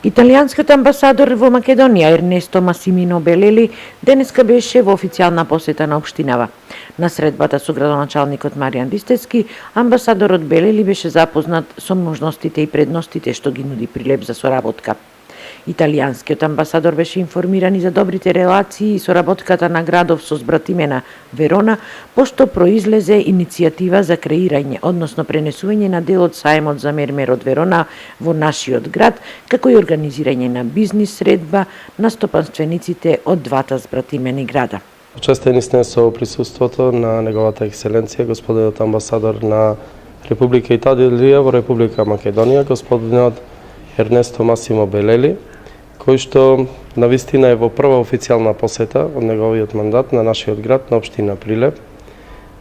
Италијанскиот амбасадор во Македонија Ернесто Масимино Белели денеска беше во официјална посета на општинава. На средбата со градоначалникот Маријан Ристевски, амбасадорот Белели беше запознат со можностите и предностите што ги нуди Прилеп за соработка. Италијанскиот амбасадор беше информиран и за добрите релации и соработката на градов со збратимена Верона, пошто произлезе иницијатива за креирање, односно пренесување на дел од сајмот за мермер од Верона во нашиот град, како и организирање на бизнис средба на стопанствениците од двата збратимени града. Почестени сме со присуството на неговата екселенција, господинот амбасадор на Република Италија во Република Македонија, господинот Ернесто Масимо Белели, кој што навистина е во прва официјална посета од неговиот мандат на нашиот град, на општина Прилеп.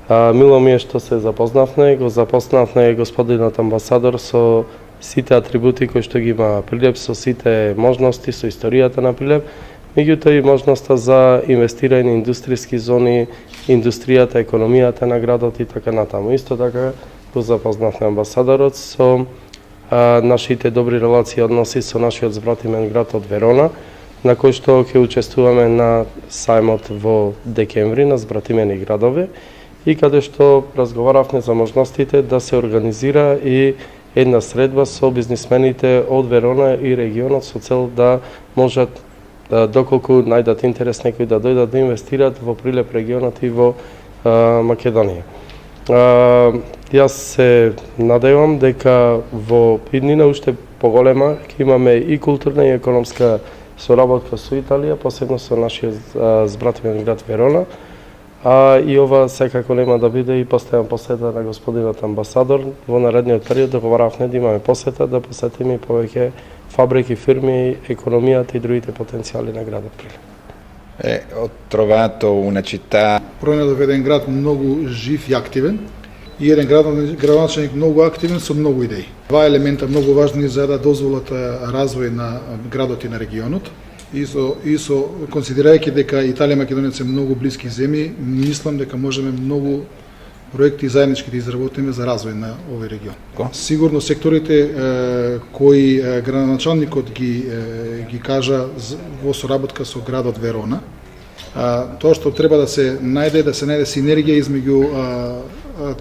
Мило ми е што се запознавме, го запознавме господинот амбасадор со сите атрибути кои што ги има Прилеп, со сите можности, со историјата на Прилеп, меѓутоа и можноста за инвестирање на индустријски зони, индустријата, економијата на градот и така натаму. Исто така го запознавме амбасадорот со нашите добри релации и односи со нашиот збратимен град од Верона, на кој што ќе учествуваме на сајмот во декември на збратимени градови и каде што разговаравме за можностите да се организира и една средба со бизнисмените од Верона и регионот со цел да можат доколку најдат интерес некои да дојдат да инвестираат во Прилеп регионот и во Македонија. Јас се надевам дека во иднина уште поголема ќе имаме и културна и економска соработка со Италија, посебно со нашиот збратимен град Верона, и ова секако нема да биде и постојан посета на господинот амбасадор. Во наредниот период договаравме да имаме посета, да посетиме и повеќе фабрики, фирми, економијата и другите потенцијали на градот Прилеп. Ho trovato una città. Пронајдов еден град многу жив и активен и еден градоначалник многу активен со многу идеи. Два елемента многу важни за да дозволат развој на градот и на регионот. И со консидирајќи дека Италија и Македонија се многу блиски земји, мислам дека можеме многу проекти заеднички да изработиме за развој на овој регион. Сигурно секторите кои градоначалникот ги кажа во соработка со градот Верона, тоа што треба да се најде синергија измеѓу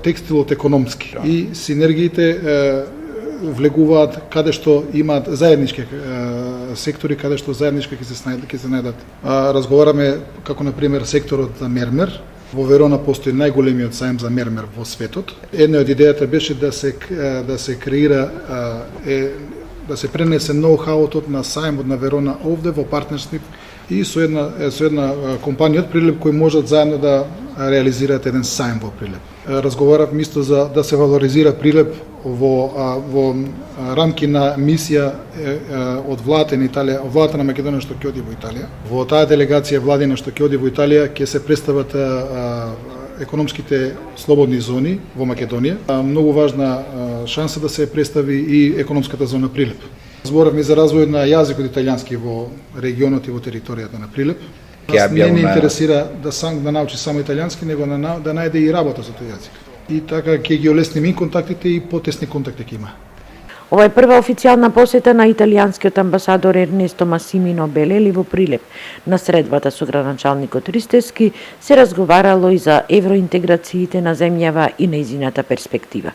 текстилот економски и синергиите влегуваат каде што имаат заеднички сектори, каде што заеднички ќе се најдат. Разговараме како на пример секторот за мермер. Во Верона постои најголемиот сајм за мермер во светот. Една од идејата беше да се креира да се пренесе ноу-хауот на сајмот на Верона овде во партнерство и со една компанија од Прилеп кои можат заедно да реализираат еден сајм во Прилеп. Разговаравме исто за да се валоризира Прилеп во рамки на мисија од владата на Италија, од владата на Македонија што ќе оди во Италија. Во таа делегација владина што ќе оди во Италија ќе се представат економските слободни зони во Македонија. Многу важна шанса да се представи и економската зона Прилеп. Зборавме за развој на јазикот италијански во регионот и во територијата на Прилеп. Не интересира да научи само италијански, него да најде и работа со тој јазик. И така ќе ги олесниме и контактите и потесни контакти ќе има. Ова е прва официјална посета на италијанскиот амбасадор Ернесто Масимино Белели во Прилеп. На средбата со градоначалникот Ристевски се разговарало и за евроинтеграциите на земјава и нејзината перспектива.